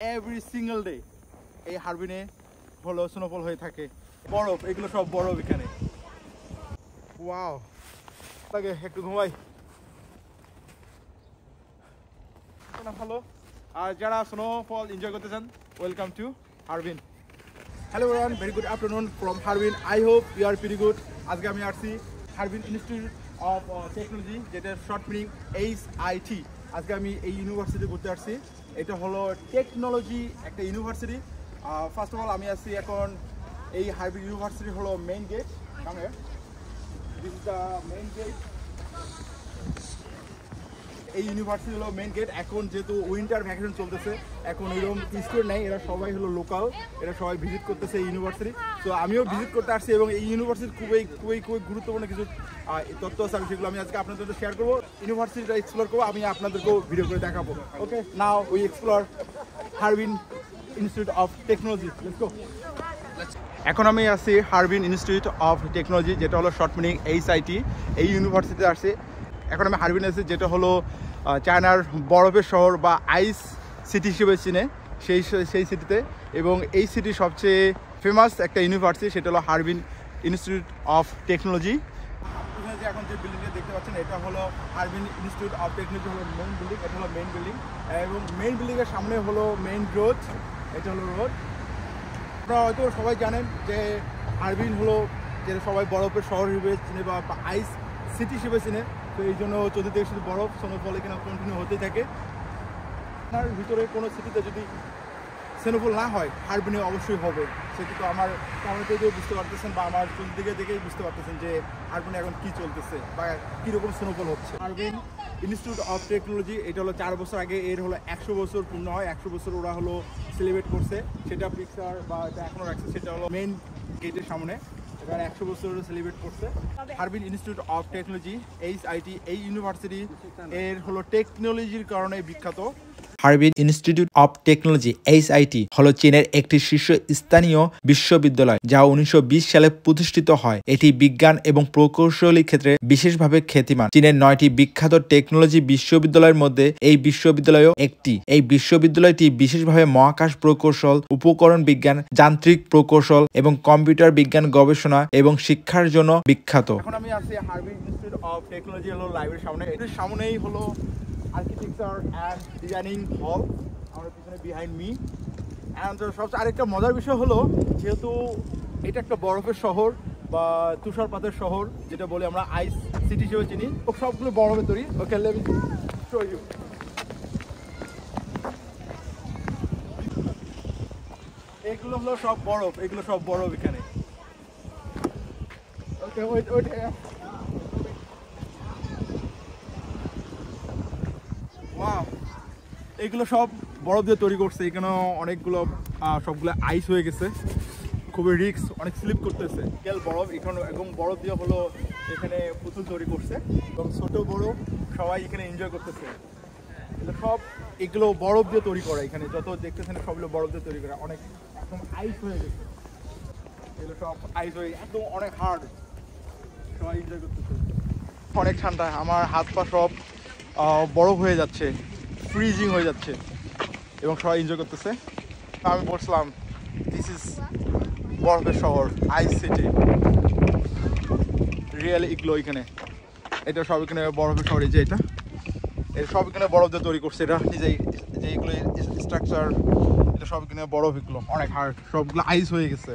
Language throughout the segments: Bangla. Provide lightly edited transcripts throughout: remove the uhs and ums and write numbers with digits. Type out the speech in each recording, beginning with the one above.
এভরি সিঙ্গেল ডে এই হারবিনে হলো স্নোফল হয়ে থাকে। বরফ, এগুলো সব বরফ এখানে। ওয়াও, লাগে একটু ঘুমাই। ভালো, আর যারা স্নোফল এনজয় করতে চান, welcome to Harbin. Hello everyone, very good afternoon from Harbin. I hope you are pretty good. আজকে আমি আসছি হারবিন ইনস্টিটিউট অফ টেকনোলজি, যেটার শর্ট মিনিং HIT। আজকে আমি এই ইউনিভার্সিটি ঘুরতে আসছি। এটা হলো টেকনোলজি একটা ইউনিভার্সিটি। ফার্স্ট অফ অল আমি আসছি এখন এই হারবিন ইউনিভার্সিটি হলো মেইন গেট। সামনে this is the main gate. এই ইউনিভার্সিটি হলো মেইন গেট। এখন যেহেতু উইন্টার ভ্যাকেশন চলতেছে, এখন এরকম স্টুডেন্ট নেই, এরা সবাই হলো লোকাল, এরা সবাই ভিজিট করতেছে এই ইউনিভার্সিটি। তো আমিও ভিজিট করতে আসছি এবং এই ইউনিভার্সিটির খুবই খুবই খুবই গুরুত্বপূর্ণ কিছু তথ্য আছে, আমি সেগুলো আমি আজকে আপনাদের সাথে শেয়ার করবো। ইউনিভার্সিটিটা এক্সপ্লোর করবো, আমি আপনাদেরকেও ভিডিও করে দেখাবো। Okay, now we explore Harbin Institute of Technology. Let's go. এখন আমি আছি হারবিন ইনস্টিটিউট অফ টেকনোলজি, যেটা হলো শর্ট মিনিং HIT। এই ইউনিভার্সিটিতে আসছি। এখন আমি হারবিন আছি, যেটা হলো চায়নার বরফের শহর বা আইস সিটি হিসেবে চিনে, সেই সিটিতে। এবং এই সিটির সবচেয়ে ফেমাস একটা ইউনিভার্সিটি, সেটা হলো হারবিন ইনস্টিটিউট অফ টেকনোলজি। এখন যে বিল্ডিংটা দেখতে পাচ্ছেন, এটা হলো হারবিন ইনস্টিটিউট অফ টেকনোলজি, হলো মেইন বিল্ডিং। এটা হলো মেইন বিল্ডিং এবং মেইন বিল্ডিংয়ের সামনে হলো মেইন রোড। এটা হলো রোড। আপনারা হয়তো সবাই জানেন যে হারবিন হলো যে সবাই বরফের শহর হিসেবে চিনে বা আইস সিটি হিসেবে চিনে। তো এই জন্য চতুর্দিকে শুধু বরফ, স্নোফল এখানে কন্টিনিউ হতেই থাকে। আপনার ভিতরে কোনো সিটিতে যদি স্নোফল না হয়, হারবিনে অবশ্যই হবে। সেটি তো আমার ক্যামেরাতে দিয়েও বুঝতে পারতেছেন বা আমার চতুর্দিকে দেখেই বুঝতে পারতেছেন যে হারবিনে এখন কী চলতেছে বা কীরকম স্নোফল হচ্ছে। হারবিন ইনস্টিটিউট অফ টেকনোলজি, এটা হলো 4 বছর আগে এর হলো 100 বছর পূর্ণ হয়। 100 বছর ওরা হলো সেলিব্রেট করছে, সেটা পিকচার বা এটা এখনও রাখছে। সেটা হলো মেইন গেটের সামনে, এবার 100 বছর সেলিব্রেট করছে। Harbin Institute of technology HIT এই ইউনিভার্সিটি এর হলো টেকনোলজির কারণে বিখ্যাত। Harbin institute of technology HIT হলো চীনের একটি শীর্ষস্থানীয় বিশ্ববিদ্যালয়, যা 1920 সালে প্রতিষ্ঠিত হয়। এটি বিজ্ঞান এবং প্রকৌশলী ক্ষেত্রে বিশেষভাবে খ্যাতিমান। চীনের 9টি বিখ্যাত টেকনোলজি বিশ্ববিদ্যালয়ের মধ্যে এই বিশ্ববিদ্যালয়ও একটি। এই বিশ্ববিদ্যালয়টি বিশেষভাবে মহাকাশ প্রকৌশল, উপকরণ বিজ্ঞান, যান্ত্রিক প্রকৌশল এবং কম্পিউটার বিজ্ঞান গবেষণা এবং শিক্ষার জন্য বিখ্যাত। এখন আমি আছি হারবিন ইনস্টিটিউট অফ টেকনোলজি হলো লাইব্রেরির সামনে। এর সামনেই হলো আর্কিটেকচার অ্যান্ড ডিজাইনিং হল, আমার পিছনে বিহাইন্ড মি। অ্যান্ড সবচেয়ে আরেকটা মজার বিষয় হলো, যেহেতু এটা একটা বরফের শহর বা তুষারপাতের শহর, যেটা বলে আমরা আইস সিটি হিসেবে চিনি, সবগুলো বরফের তৈরি। ওকে, লেট মি শো ইউ। এগুলো হলো সব বরফ, এগুলো সব বরফ এখানে। ওকে, ওয়েট ওয়েট। ওয়াও, এগুলো সব বরফ দিয়ে তৈরি করছে। এখানে অনেকগুলো সবগুলো আইস হয়ে গেছে, খুবই রিস্ক, অনেক স্লিপ করতেছে। কেল বরফ এখানে এবং বরফ দিয়ে হলো এখানে পুতুল তৈরি করছে এবং ছোট বড় সবাই এখানে এনজয় করতেছে। সব এগুলো বরফ দিয়ে তৈরি করা, এখানে যত দেখতেছেন সবগুলো বরফ দিয়ে তৈরি করা। অনেক একদম আইস হয়ে গেছে, এগুলো সব আইস হয়ে একদম অনেক হার্ড, সবাই এনজয় করতেছে। অনেক ঠান্ডা, আমার হাত পা সব বরফ হয়ে যাচ্ছে, ফ্রিজিং হয়ে যাচ্ছে এবং সবাই এনজয় করতেছে। আমি বলছিলাম দিস ইজ বরফের শহর, আইস সিটি, রিয়েল ইগলো। এখানে এটা সব এখানে বরফের শহর, এই যে এটা সব এখানে বরফ দিয়ে তৈরি করছে। এটা নিজেই যে এগুলো স্ট্রাকচার, এটা সব এখানে বরফ, এগুলো অনেক হার্ড, সবগুলো আইস হয়ে গেছে।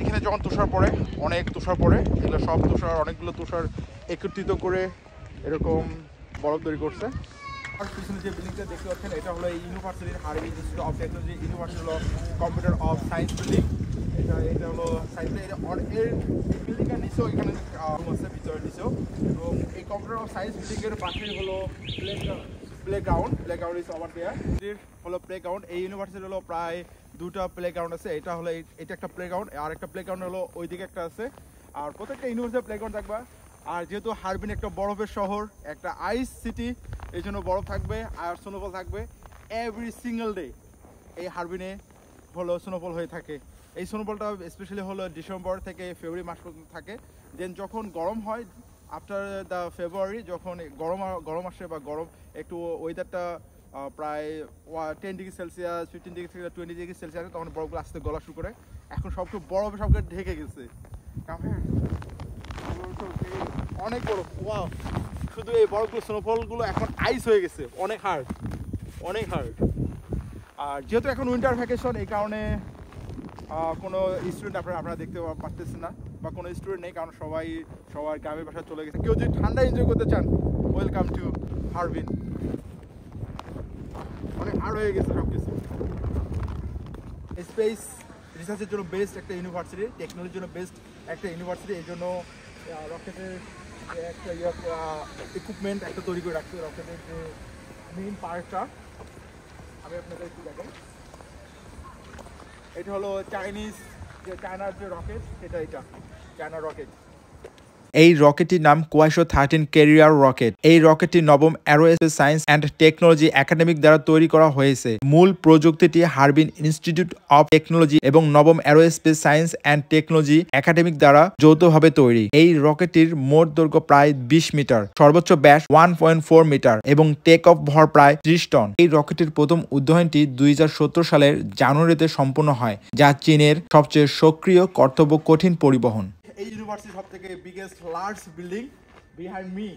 এখানে যখন তুষার পড়ে, অনেক তুষার পড়ে, এগুলো সব তুষার, অনেকগুলো তুষার একত্রিত করে এরকম বরফ তৈরি করছে। আর পিছনে যে বিল্ডিংটা দেখতে পাচ্ছেন, এটা হলো এই ইউনিভার্সিটির Harbin Institute of technology. University হলো কম্পিউটার অফ সায়েন্স বিল্ডিং। এটা হলো সায়েন্স। এর বিল্ডিংয়ের নিচেও এখানে রুম আছে, ভিতরের নিচেও। এবং এই কম্পিউটার অফ সায়েন্স বিল্ডিংয়ের পাশেই হলো প্লেগ্রাউন্ড ইজ ওভার দেয়ার। হলো প্লেগ্রাউন্ড। এই ইউনিভার্সিটি হলো প্রায় 2টা প্লেগ্রাউন্ড আছে। এটা হলো এটা একটা প্লেগ্রাউন্ড, আর একটা প্লেগ্রাউন্ড হলো ওইদিকে একটা আছে। আর প্রত্যেকটা ইউনিভার্সিটির প্লেগ্রাউন্ড থাকবে। আর যেহেতু হারবিন একটা বরফের শহর, একটা আইস সিটি, এই জন্য বরফ থাকবে আর স্নোফল থাকবে এভরি সিঙ্গেল ডে। এই হারবিনে হলো স্নোফল হয়ে থাকে। এই স্নোফলটা স্পেশালি হলো ডিসেম্বর থেকে ফেব্রুয়ারি মাস পর্যন্ত থাকে। দেন যখন গরম হয়, আফটার দ্য ফেব্রুয়ারি যখন গরম আসে বা গরম একটু ওয়েদারটা প্রায় 10 ডিগ্রি সেলসিয়াস 15 ডিগ্রি থেকে 20 ডিগ্রি সেলসিয়াস, তখন বরফগুলো আস্তে গলা শুরু করে। এখন সবটুকু বরফে সবকে ঢেকে গেছে, অনেক বরফ। ওয়াও, শুধু এই বরফগুলো স্নোফলগুলো এখন আইস হয়ে গেছে, অনেক হার্ড। আর যেহেতু এখন উইন্টার ভ্যাকেশন, এই কারণে কোনো স্টুডেন্ট আপনারা দেখতে পারতেছেন না, বা কোনো স্টুডেন্ট নেই, কারণ সবার গ্রামের বাসায় চলে গেছে। কেউ যদি ঠান্ডা এনজয় করতে চান, ওয়েলকাম টু হারবিন। অনেক হার্ড হয়ে গেছে সব কিছু। স্পেস রিসার্চের জন্য বেস্ট একটা ইউনিভার্সিটি, টেকনোলজির জন্য বেস্ট একটা ইউনিভার্সিটি। এই জন্য রকেটের একটা ইকুইপমেন্ট একটা তৈরি করে রাখছে। রকেটের যে মেইন পার্টটা আমি আপনাদের একটু দেখেন, এটা হলো চায়নার যে রকেট, এটা চায়না রকেট। এই রকেটটির নাম কোয়াইশো 13 ক্যারিয়ার রকেট। এই রকেটটি নবম aerospace science and technology academic দ্বারা তৈরি করা হয়েছে। মূল প্রযুক্তিটি হারবিন ইনস্টিটিউট অফ টেকনোলজি এবং নবম aerospace science and technology academic দ্বারা যৌথভাবে তৈরি। এই রকেটটির মোট দৈর্ঘ্য প্রায় 20 মিটার, সর্বোচ্চ ব্যাস 1.4 মিটার এবং টেক অফ ভর প্রায় 30 টন। এই রকেটের প্রথম উড্ডয়নটি 2017 সালের জানুয়ারিতে সম্পন্ন হয়, যা চীনের সবচেয়ে সক্রিয় কর্তব্য কঠিন পরিবহন। এই ইউনিভার্সিটি সব থেকে biggest large building behind me,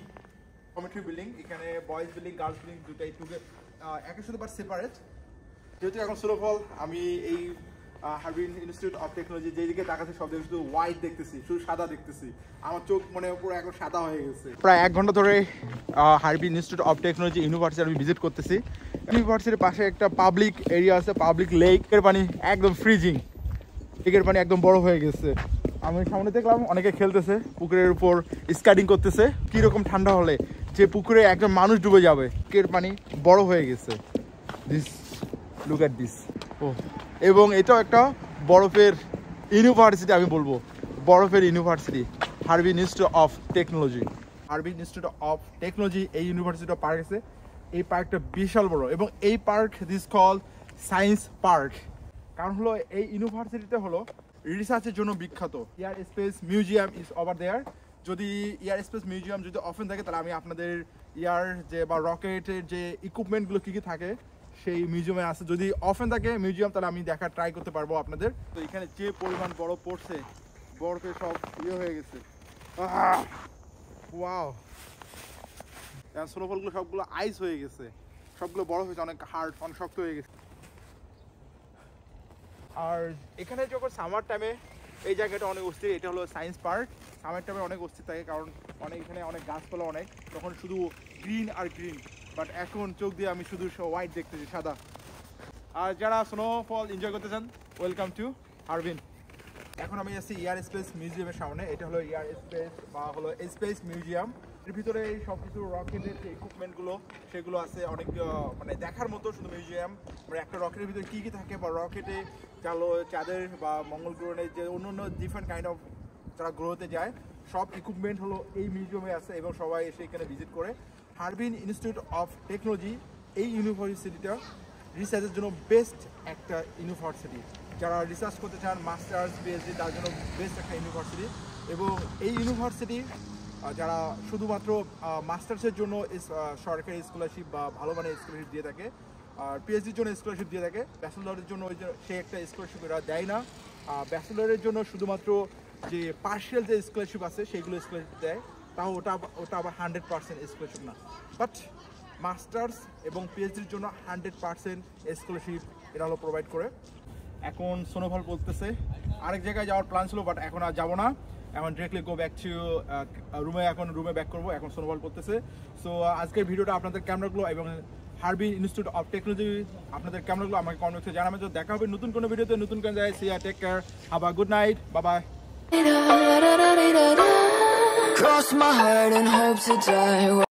community building. এখানে বয়েজ বিল্ডিং গার্লস বিল্ডিং দুটাই একের সাথে বাট সেপারেট। যেহেতু এখন স্নোফল, আমি এই হারবিন ইনস্টিটিউট অফ টেকনোলজি যেদিকে তাকাচ্ছি সব দিকে শুধু হোয়াইট দেখতেছি, শুধু সাদা দেখতেছি। আমার চোখ মনে পুরো এখন সাদা হয়ে গেছে। প্রায় 1 ঘন্টা ধরে Harbin Institute of technology university আমি ভিজিট করতেছি। ইউনিভার্সিটির পাশে একটা পাবলিক এরিয়া আছে, পাবলিক লেকের পানি একদম ফ্রিজিং, লেকের পানি একদম বড় হয়ে গেছে। আমি সামনে দেখলাম অনেকে খেলতেছে, পুকুরের উপর স্কেটিং করতেছে। কিরকম ঠান্ডা হলে যে পুকুরে একজন মানুষ ডুবে যাবে, লেকের পানি বড় হয়ে গেছে। Look at this. ও, এবং এটাও একটা বরফের ইউনিভার্সিটি, আমি বলবো বরফের university, Harbin Institute of technology. Harbin Institute of technology এই ইউনিভার্সিটিটা পার্ক আছে। এই পার্কটা বিশাল বড়, এবং এই park this call science park. কারণ হলো এই ইউনিভার্সিটিতে হলো রিসার্চের জন্য বিখ্যাত। Air space museum is over there. যদি এয়ার স্পেস মিউজিয়াম যদি অফেন থাকে, তাহলে আমি আপনাদের বা রকেটের যে ইকুইপমেন্টগুলো কী কী থাকে সেই মিউজিয়ামে আছে। যদি অফেন থাকে মিউজিয়াম, তাহলে আমি দেখার ট্রাই করতে পারবো আপনাদের। তো এখানে যে পরিমাণ বরফ পড়ছে, বরফে সব হয়ে গেছে। ওয়াও, স্নোফলগুলো সবগুলো আইস হয়ে গেছে, সবগুলো বরফ হয়েছে, অনেক হার্ড, অনেক শক্ত হয়ে গেছে। আর এখানে যখন সামার টাইমে এই জায়গাটা অনেক অস্থির। এটা হলো সায়েন্স পার্ক। সামার টাইমে অনেক অস্থির থাকে, কারণ এখানে অনেক গাছপালা অনেক, তখন শুধু গ্রিন আর গ্রিন। বাট এখন চোখ দিয়ে আমি শুধু হোয়াইট দেখতেছি, সাদা। আর যারা স্নোফল এনজয় করতে চান, ওয়েলকাম টু হারবিন। এখন আমি আছি এয়ার স্পেস মিউজিয়ামের সামনে। এটা হলো এয়ার স্পেস বা হলো স্পেস মিউজিয়াম। এর ভিতরে এই সব কিছু রকেটের যে ইকুইপমেন্টগুলো সেগুলো আছে, অনেক মানে দেখার মতো। শুধু মিউজিয়াম মানে একটা রকেটের ভিতরে কী কী থাকে, বা রকেটে চাঁদের বা মঙ্গল গ্রহের যে অন্য ডিফারেন্ট কাইন্ড অফ যারা গ্রহতে যায়, সব ইকুইপমেন্ট হলো এই মিউজিয়ামে আছে, এবং সবাই এসে এখানে ভিজিট করে। হারবিন ইনস্টিটিউট অফ টেকনোলজি এই ইউনিভার্সিটিটা রিসার্চের জন্য বেস্ট একটা ইউনিভার্সিটি। যারা রিসার্চ করতে চান, মাস্টার্স পিএইচডি, তার জন্য বেস্ট একটা ইউনিভার্সিটি। এবং এই ইউনিভার্সিটি যারা শুধুমাত্র মাস্টার্সের জন্য সরকারি স্কলারশিপ বা ভালো মানের স্কলারশিপ দিয়ে থাকে, আর পিএইচডির জন্য স্কলারশিপ দিয়ে থাকে। ব্যাচেলরের জন্য সে একটা স্কলারশিপ এরা দেয় না। ব্যাচেলরের জন্য শুধুমাত্র যে পার্শিয়াল যে স্কলারশিপ আছে সেইগুলো স্কলারশিপ দেয়, তাও ওটা আবার 100% স্কলারশিপ না। বাট মাস্টার্স এবং পিএইচডির জন্য 100% স্কলারশিপ এরা হলো প্রোভাইড করে। এখন স্নোফল পড়তেছে, আরেক জায়গায় যাওয়ার প্ল্যান ছিল, বাট এখন আর যাবো না। এখন ডিরেক্টলি গো ব্যাক টু রুমে। এখন রুমে ব্যাক করবো, এখন স্নোফল পড়তেছে। সো আজকের ভিডিওটা আপনাদের ক্যামেরাগুলো এবং হারবিন ইনস্টিটিউট অফ টেকনোলজি আপনাদের ক্যামেরাগুলো আমাকে কমেন্ট বক্সে জানাবেন। তো দেখা হবে নতুন কোনো ভিডিওতে, নতুন কোনো জায়গায়। See take care, have a good night, bye bye. Cross my heart and hope to die.